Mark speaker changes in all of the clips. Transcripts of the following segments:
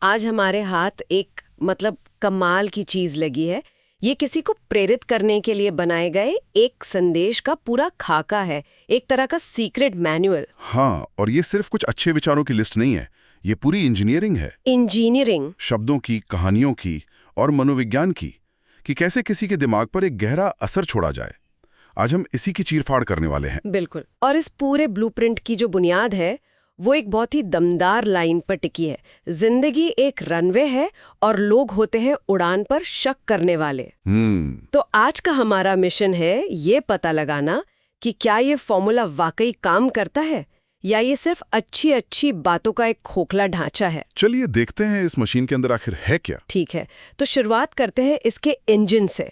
Speaker 1: आज हमारे हाथ एक कमाल की चीज लगी है। ये किसी को प्रेरित करने के लिए बनाए गए एक संदेश का पूरा खाका है, एक तरह का सीक्रेट मैनुअल।
Speaker 2: हाँ, और ये सिर्फ कुछ अच्छे विचारों की लिस्ट नहीं है, ये पूरी इंजीनियरिंग है।
Speaker 1: इंजीनियरिंग,
Speaker 2: शब्दों की, कहानियों की और मनोविज्ञान की, कि कैसे किसी के दिमाग पर एक गहरा असर छोड़ा जाए। आज हम इसी की चीरफाड़ करने वाले हैं।
Speaker 1: बिल्कुल। और इस पूरे ब्लूप्रिंट की जो बुनियाद है वो एक बहुत ही दमदार लाइन पर टिकी है। जिंदगी एक रनवे है और लोग होते हैं उड़ान पर शक करने वाले। तो आज का हमारा मिशन है ये पता लगाना कि क्या ये फॉर्मूला वाकई काम करता है या ये सिर्फ अच्छी अच्छी बातों का एक खोखला ढांचा है।
Speaker 2: चलिए देखते हैं इस मशीन के अंदर आखिर है क्या।
Speaker 1: ठीक है, तो शुरुआत करते हैं इसके इंजन से,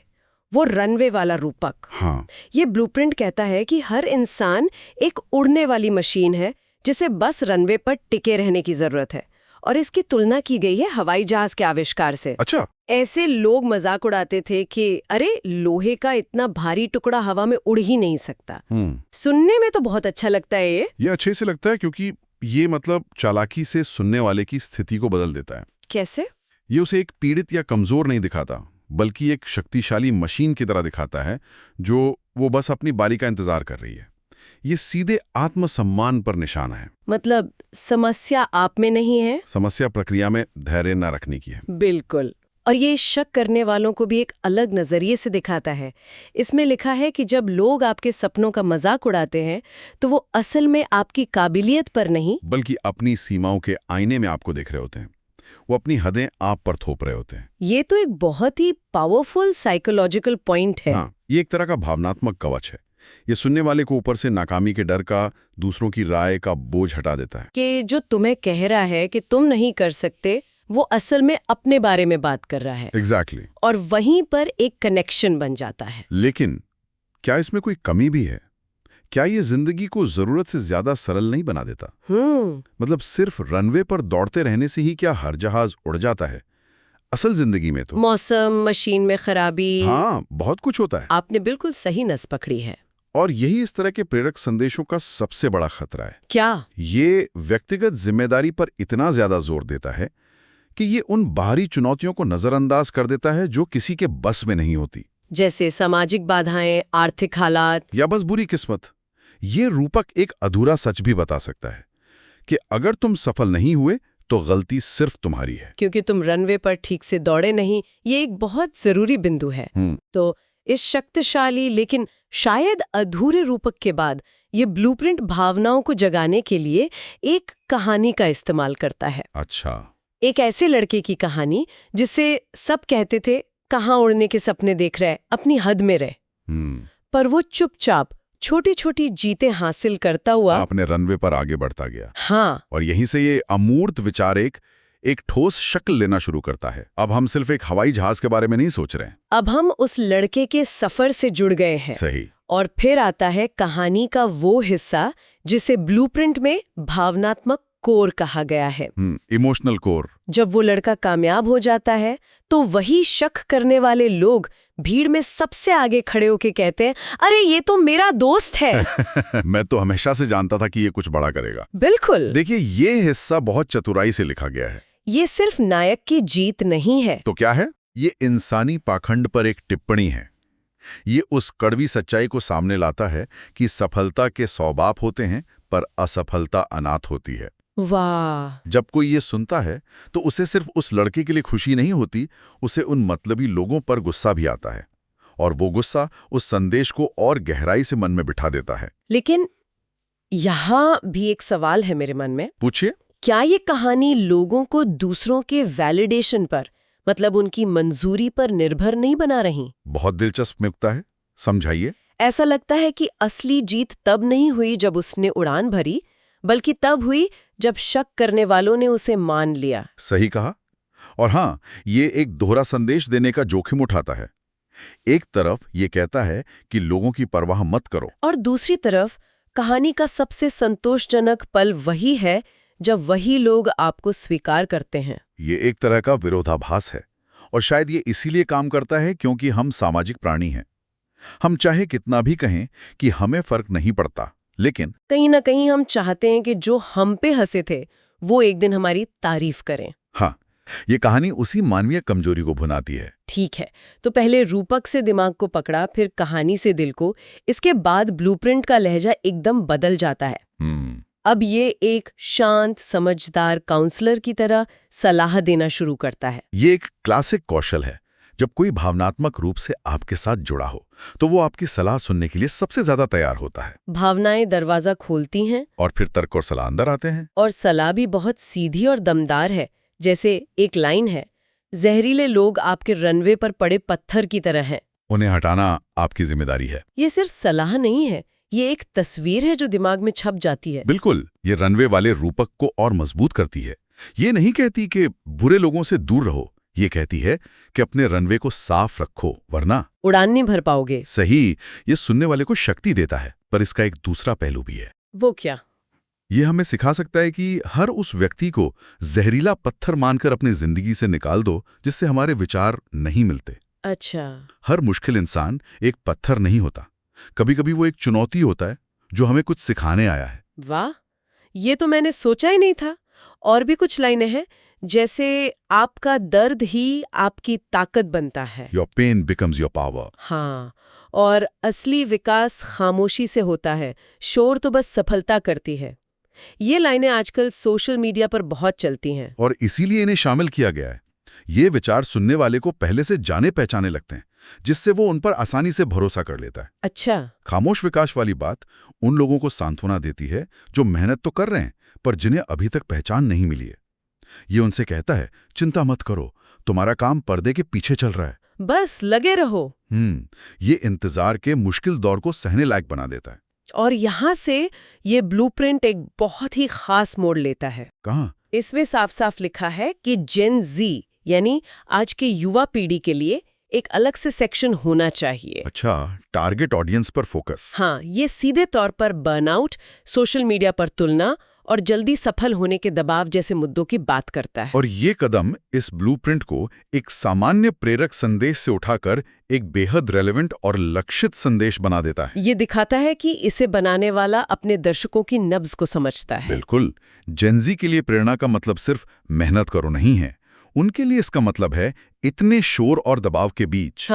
Speaker 1: वो रनवे वाला रूपक।
Speaker 2: हाँ,
Speaker 1: ये ब्लूप्रिंट कहता है कि हर इंसान एक उड़ने वाली मशीन है जिसे बस रनवे पर टिके रहने की जरूरत है। और इसकी तुलना की गई है हवाई जहाज के आविष्कार से।
Speaker 2: अच्छा।
Speaker 1: ऐसे लोग मजाक उड़ाते थे कि अरे लोहे का इतना भारी टुकड़ा हवा में उड़ ही नहीं सकता। सुनने में तो बहुत अच्छा लगता है ये
Speaker 2: अच्छे से लगता है क्योंकि ये चालाकी से सुनने वाले की स्थिति को बदल देता है।
Speaker 1: कैसे?
Speaker 2: ये उसे एक पीड़ित या कमजोर नहीं दिखाता, बल्कि एक शक्तिशाली मशीन की तरह दिखाता है जो वो बस अपनी बारी का इंतजार कर रही है। ये सीधे आत्मसम्मान पर निशाना है।
Speaker 1: समस्या आप में नहीं है,
Speaker 2: समस्या प्रक्रिया में धैर्य न रखने की है।
Speaker 1: बिल्कुल। और ये शक करने वालों को भी एक अलग नजरिए से दिखाता है। इसमें लिखा है कि जब लोग आपके सपनों का मजाक उड़ाते हैं तो वो असल में आपकी काबिलियत पर नहीं,
Speaker 2: बल्कि अपनी सीमाओं के आईने में आपको देख रहे होते हैं। वो अपनी हदें आप पर थोप रहे होते हैं।
Speaker 1: ये तो एक बहुत ही पावरफुल साइकोलॉजिकल पॉइंट है।
Speaker 2: हाँ, ये एक तरह का भावनात्मक कवच है। ये सुनने वाले को ऊपर से नाकामी के डर का, दूसरों की राय का बोझ हटा देता है।
Speaker 1: कि जो तुम्हें कह रहा है कि तुम नहीं कर सकते, वो असल में अपने बारे में बात कर रहा है।
Speaker 2: एग्जैक्टली।
Speaker 1: और वहीं पर एक कनेक्शन बन जाता है।
Speaker 2: लेकिन क्या इसमें कोई कमी भी है? क्या ये जिंदगी को जरूरत से ज्यादा सरल नहीं बना देता? सिर्फ रनवे पर दौड़ते रहने से ही क्या हर जहाज उड़ जाता है? असल जिंदगी में तो
Speaker 1: मौसम, मशीन में खराबी,
Speaker 2: हाँ, बहुत कुछ होता है।
Speaker 1: आपने बिल्कुल सही नस पकड़ी है।
Speaker 2: और यही इस तरह के प्रेरक संदेशों का सबसे बड़ा खतरा है।
Speaker 1: क्या?
Speaker 2: ये व्यक्तिगत जिम्मेदारी पर इतना ज्यादा जोर देता है कि ये उन बाहरी चुनौतियों को नजरअंदाज कर देता है जो किसी के बस में नहीं होती,
Speaker 1: जैसे सामाजिक बाधाएं, आर्थिक हालात
Speaker 2: या बस बुरी किस्मत। ये रूपक एक अधूरा सच भी बता सकता है कि अगर तुम सफल नहीं हुए तो गलती सिर्फ तुम्हारी है,
Speaker 1: क्योंकि तुम रनवे पर ठीक से दौड़े नहीं। ये एक बहुत जरूरी बिंदु है। तो इस शक्तिशाली लेकिन शायद अधूरे रूपक के बाद ये ब्लूप्रिंट भावनाओं को जगाने के लिए एक कहानी का इस्तेमाल करता है।
Speaker 2: अच्छा।
Speaker 1: एक ऐसे लड़के की कहानी जिसे सब कहते थे कहाँ उड़ने के सपने देख रहे, अपनी हद में रहे। पर वो चुपचाप छोटी छोटी जीतें हासिल करता हुआ
Speaker 2: अपने रनवे पर आगे बढ़ता गया।
Speaker 1: हाँ।
Speaker 2: और यहीं से ये अमूर्त विचार एक ठोस शक्ल लेना शुरू करता है। अब हम सिर्फ एक हवाई जहाज के बारे में नहीं सोच रहे हैं।
Speaker 1: अब हम उस लड़के के सफर से जुड़ गए हैं।
Speaker 2: सही।
Speaker 1: और फिर आता है कहानी का वो हिस्सा जिसे ब्लूप्रिंट में भावनात्मक कोर कहा गया है।
Speaker 2: Emotional core.
Speaker 1: जब वो लड़का कामयाब हो जाता है तो वही शक करने वाले लोग भीड़ में सबसे आगे खड़े होके कहते हैं, अरे ये तो मेरा दोस्त है।
Speaker 2: मैं तो हमेशा से जानता था कि ये कुछ बड़ा करेगा।
Speaker 1: बिल्कुल।
Speaker 2: देखिए, ये हिस्सा बहुत चतुराई से लिखा गया है।
Speaker 1: ये सिर्फ नायक की जीत नहीं है।
Speaker 2: तो क्या है? ये इंसानी पाखंड पर एक टिप्पणी है। ये उस कड़वी सच्चाई को सामने लाता है कि सफलता के 100 बाप होते हैं पर असफलता अनाथ होती है।
Speaker 1: वाह।
Speaker 2: जब कोई ये सुनता है तो उसे सिर्फ उस लड़के के लिए खुशी नहीं होती, उसे उन मतलबी लोगों पर गुस्सा भी आता है। और वो गुस्सा उस संदेश को और गहराई से मन में बिठा देता है।
Speaker 1: लेकिन यहाँ भी एक सवाल है मेरे मन में।
Speaker 2: पूछिए।
Speaker 1: क्या ये कहानी लोगों को दूसरों के वैलिडेशन पर, उनकी मंजूरी पर निर्भर नहीं बना रही?
Speaker 2: बहुत दिलचस्प नुक्ता है, समझाइए।
Speaker 1: ऐसा लगता है कि असली जीत तब नहीं हुई जब उसने उड़ान भरी, बल्कि तब हुई जब शक करने वालों ने उसे मान लिया।
Speaker 2: सही कहा। और हाँ, ये एक दोहरा संदेश देने का जोखिम उठाता है। एक तरफ ये कहता है कि लोगों की परवाह मत करो,
Speaker 1: और दूसरी तरफ कहानी का सबसे संतोषजनक पल वही है जब वही लोग आपको स्वीकार करते हैं।
Speaker 2: ये एक तरह का विरोधाभास है, और शायद ये इसीलिए काम करता है क्योंकि हम सामाजिक प्राणी हैं। हम चाहे कितना भी कहें कि हमें फर्क नहीं पड़ता, लेकिन
Speaker 1: कहीं ना कहीं हम चाहते हैं कि जो हम पे हंसे थे वो एक दिन हमारी तारीफ करें।
Speaker 2: हाँ, ये कहानी उसी मानवीय कमजोरी को भुनाती है।
Speaker 1: ठीक है, तो पहले रूपक से दिमाग को पकड़ा, फिर कहानी से दिल को, इसके बाद ब्लूप्रिंट का लहजा एकदम बदल जाता है। अब ये एक शांत समझदार काउंसलर की तरह सलाह देना शुरू करता है।
Speaker 2: ये एक क्लासिक कौशल है। जब कोई भावनात्मक रूप से आपके साथ जुड़ा हो तो वो आपकी सलाह सुनने के लिए सबसे ज्यादा तैयार होता है।
Speaker 1: भावनाएं दरवाजा खोलती हैं
Speaker 2: और फिर तर्क और सलाह अंदर आते हैं।
Speaker 1: और सलाह भी बहुत सीधी और दमदार है। जैसे एक लाइन है, जहरीले लोग आपके रनवे पर पड़े पत्थर की तरह हैं,
Speaker 2: उन्हें हटाना आपकी जिम्मेदारी है।
Speaker 1: ये सिर्फ सलाह नहीं है, ये एक तस्वीर है जो दिमाग में छप जाती है।
Speaker 2: बिल्कुल, ये रनवे वाले रूपक को और मजबूत करती है। ये नहीं कहती कि बुरे लोगों से दूर रहो, ये कहती है कि अपने रनवे को साफ रखो वरना
Speaker 1: उड़ान नहीं भर पाओगे।
Speaker 2: सही, ये सुनने वाले को शक्ति देता है, पर इसका एक दूसरा पहलू भी है।
Speaker 1: वो क्या?
Speaker 2: ये हमें सिखा सकता है कि हर उस व्यक्ति को जहरीला पत्थर मानकर अपनी जिंदगी से निकाल दो जिससे हमारे विचार नहीं मिलते।
Speaker 1: अच्छा।
Speaker 2: हर मुश्किल इंसान एक पत्थर नहीं होता, कभी कभी वो एक चुनौती होता है जो हमें कुछ सिखाने आया है।
Speaker 1: वाह, ये तो मैंने सोचा ही नहीं था। और भी कुछ लाइनें हैं, जैसे आपका दर्द ही आपकी ताकत बनता है।
Speaker 2: Your pen becomes your power.
Speaker 1: हाँ, और असली विकास खामोशी से होता है, शोर तो बस सफलता करती है। ये लाइनें आजकल सोशल मीडिया पर बहुत चलती हैं।
Speaker 2: और इसीलिए इन्हें शामिल किया गया है। ये विचार सुनने वाले को पहले से जाने पहचाने लगते हैं, जिससे वो उन पर आसानी से भरोसा कर लेता है।
Speaker 1: अच्छा।
Speaker 2: खामोश विकास वाली बात उन लोगों को सांत्वना देती है जो मेहनत तो कर रहे हैं पर जिन्हें अभी तक पहचान नहीं मिली है। ये उनसे कहता है, चिंता मत करो, तुम्हारा काम पर्दे के पीछे चल रहा है,
Speaker 1: बस लगे रहो।
Speaker 2: ये इंतजार के मुश्किल दौर को सहने लायक बना देता है।
Speaker 1: और यहाँ से ये ब्लूप्रिंट एक बहुत ही खास मोड़ लेता है।
Speaker 2: कहाँ?
Speaker 1: इसमें साफ साफ लिखा है कि जेन जी यानी आज के युवा पीढ़ी के लिए एक अलग से सेक्शन होना चाहिए।
Speaker 2: अच्छा, टारगेट ऑडियंस पर फोकस।
Speaker 1: हाँ, ये सीधे तौर पर बर्नआउट, सोशल मीडिया पर तुलना और जल्दी सफल होने के दबाव जैसे मुद्दों की बात करता है।
Speaker 2: और ये कदम इस ब्लूप्रिंट को एक सामान्य प्रेरक संदेश से उठाकर एक बेहद रेलेवेंट और लक्षित संदेश बना देता है।
Speaker 1: ये दिखाता है कि इसे बनाने वाला अपने दर्शकों की नब्ज को समझता है।
Speaker 2: बिल्कुल, जेनजी के लिए प्रेरणा का मतलब सिर्फ मेहनत करो नहीं है। उनके लिए इसका मतलब है इतने शोर और दबाव के बीच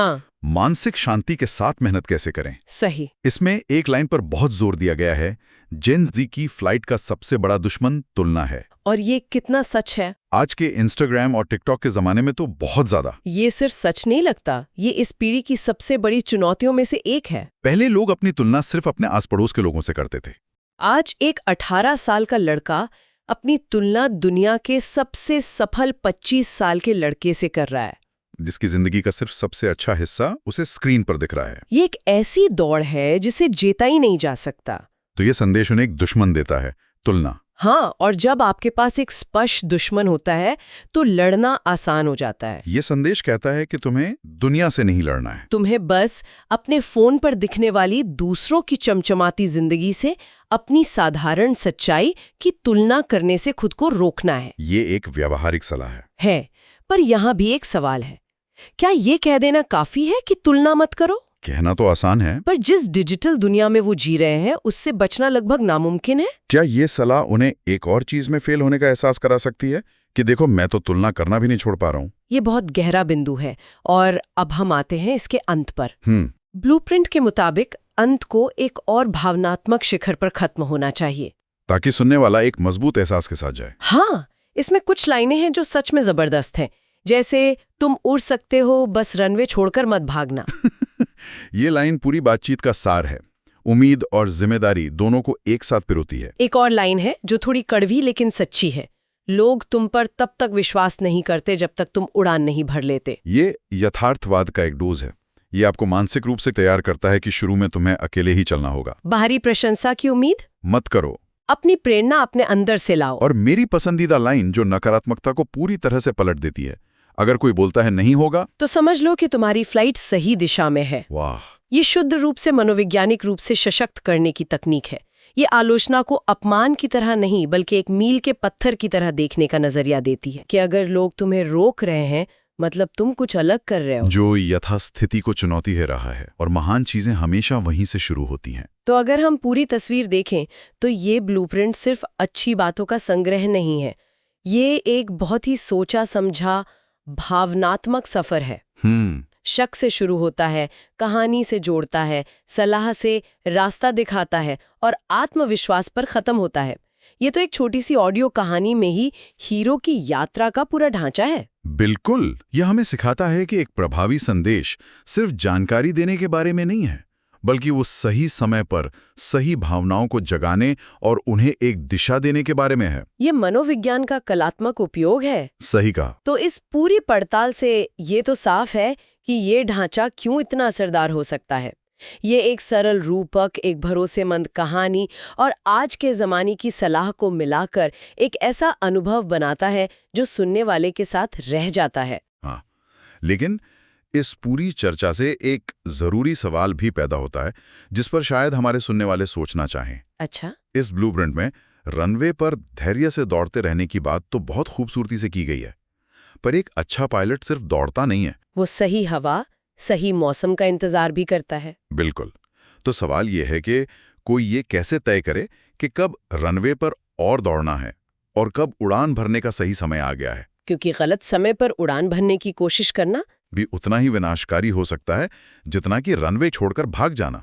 Speaker 2: मानसिक शांति के साथ मेहनत कैसे करें।
Speaker 1: सही।
Speaker 2: इसमें एक लाइन पर बहुत जोर दिया गया है, जेन जी की फ्लाइट का सबसे बड़ा दुश्मन तुलना है।
Speaker 1: और ये कितना सच है?
Speaker 2: आज के इंस्टाग्राम और टिकटॉक के जमाने में तो बहुत ज्यादा।
Speaker 1: ये सिर्फ सच नहीं लगता, ये इस पीढ़ी की सबसे बड़ी चुनौतियों में से एक है।
Speaker 2: पहले लोग अपनी तुलना सिर्फ अपने आस पड़ोस के लोगों से करते थे।
Speaker 1: आज एक 18 साल का लड़का अपनी तुलना दुनिया के सबसे सफल 25 साल के लड़के से कर रहा है,
Speaker 2: जिसकी जिंदगी का सिर्फ सबसे अच्छा हिस्सा उसे स्क्रीन पर दिख रहा है।
Speaker 1: ये एक ऐसी दौड़ है जिसे जीता ही नहीं जा सकता।
Speaker 2: तो ये संदेश उन्हें एक दुश्मन देता है, तुलना।
Speaker 1: हाँ, और जब आपके पास एक स्पष्ट दुश्मन होता है तो लड़ना आसान हो जाता है।
Speaker 2: ये संदेश कहता है कि तुम्हें दुनिया से नहीं लड़ना है,
Speaker 1: तुम्हें बस अपने फोन पर दिखने वाली दूसरों की चमचमाती जिंदगी से अपनी साधारण सच्चाई की तुलना करने से खुद को रोकना है।
Speaker 2: ये एक व्यावहारिक सलाह है।
Speaker 1: पर यहाँ भी एक सवाल है, क्या ये कह देना काफी है कि तुलना मत करो?
Speaker 2: कहना तो आसान है,
Speaker 1: पर जिस डिजिटल दुनिया में वो जी रहे हैं उससे बचना लगभग नामुमकिन है।
Speaker 2: क्या ये सलाह उन्हें एक और चीज में फेल होने का एहसास करा सकती है कि देखो मैं तो तुलना करना भी नहीं छोड़ पा रहा हूँ?
Speaker 1: ये बहुत गहरा बिंदु है और अब हम आते हैं इसके अंत पर। ब्लूप्रिंट के मुताबिक अंत को एक और भावनात्मक शिखर पर खत्म होना चाहिए
Speaker 2: ताकि सुनने वाला एक मजबूत एहसास के साथ जाए।
Speaker 1: हाँ, इसमें कुछ लाइनें हैं जो सच में जबरदस्त हैं, जैसे तुम उड़ सकते हो, बस रनवे छोड़कर मत भागना।
Speaker 2: ये लाइन पूरी बातचीत का सार है। उम्मीद और जिम्मेदारी दोनों को एक साथ पिरोती है।
Speaker 1: एक और लाइन है जो थोड़ी कड़वी लेकिन सच्ची है, लोग तुम पर तब तक विश्वास नहीं करते जब तक तुम उड़ान नहीं भर लेते।
Speaker 2: ये यथार्थवाद का एक डोज है। ये आपको मानसिक रूप से तैयार करता है कि शुरू में तुम्हें अकेले ही चलना होगा।
Speaker 1: बाहरी प्रशंसा की उम्मीद
Speaker 2: मत करो,
Speaker 1: अपनी प्रेरणा अपने अंदर से लाओ।
Speaker 2: और मेरी पसंदीदा लाइन जो नकारात्मकता को पूरी तरह से पलट देती है, अगर कोई बोलता है नहीं होगा
Speaker 1: तो समझ लो कि तुम्हारी फ्लाइट सही दिशा में है।
Speaker 2: वाह,
Speaker 1: ये शुद्ध रूप से मनोवैज्ञानिक रूप से सशक्त करने की तकनीक है। ये आलोचना को अपमान की तरह नहीं बल्कि एक मील के पत्थर की तरह देखने का नजरिया देती है कि अगर लोग तुम्हें रोक रहे हैं मतलब तुम कुछ अलग कर रहे हो।
Speaker 2: जो यथास्थिति को चुनौती दे रहा है, और महान चीजें हमेशा वहीं से शुरू होती हैं।
Speaker 1: तो अगर हम पूरी तस्वीर देखें तो ये ब्लूप्रिंट सिर्फ अच्छी बातों का संग्रह नहीं है, ये एक बहुत ही सोचा समझा भावनात्मक सफर है। शक से शुरू होता है, कहानी से जोड़ता है, सलाह से रास्ता दिखाता है और आत्मविश्वास पर खत्म होता है। ये तो एक छोटी सी ऑडियो कहानी में ही हीरो की यात्रा का पूरा ढांचा है।
Speaker 2: बिल्कुल, यह हमें सिखाता है कि एक प्रभावी संदेश सिर्फ जानकारी देने के बारे में नहीं है, बल्कि वो सही समय पर सही भावनाओं को जगाने और उन्हें एक दिशा देने के बारे में है।
Speaker 1: ये मनोविज्ञान का कलात्मक उपयोग है।
Speaker 2: सही कहा।
Speaker 1: तो इस पूरी पड़ताल से ये तो साफ है कि ये ढांचा क्यों इतना असरदार हो सकता है। ये एक सरल रूपक, एक भरोसेमंद कहानी और आज के ज़माने की सलाह को मिलाकर एक ऐसा अनुभव बनाता है जो सुनने वाले के साथ रह जाता है।
Speaker 2: हाँ, लेकिन इस पूरी चर्चा से एक जरूरी सवाल भी पैदा होता है जिस पर शायद हमारे सुनने वाले सोचना चाहें।
Speaker 1: अच्छा,
Speaker 2: इस ब्लूप्रिंट में रनवे पर धैर्य से दौड़ते रहने की बात तो बहुत खूबसूरती से की गई है, पर एक अच्छा पायलट सिर्फ दौड़ता नहीं है,
Speaker 1: वो सही हवा, सही मौसम का इंतजार भी करता है।
Speaker 2: बिल्कुल। तो सवाल यह है कि कोई ये कैसे तय करे कि कब रनवे पर और दौड़ना है और कब उड़ान भरने का सही समय आ गया है,
Speaker 1: क्योंकि गलत समय पर उड़ान भरने की कोशिश करना
Speaker 2: भी उतना ही विनाशकारी हो सकता है जितना कि रनवे छोड़कर भाग जाना।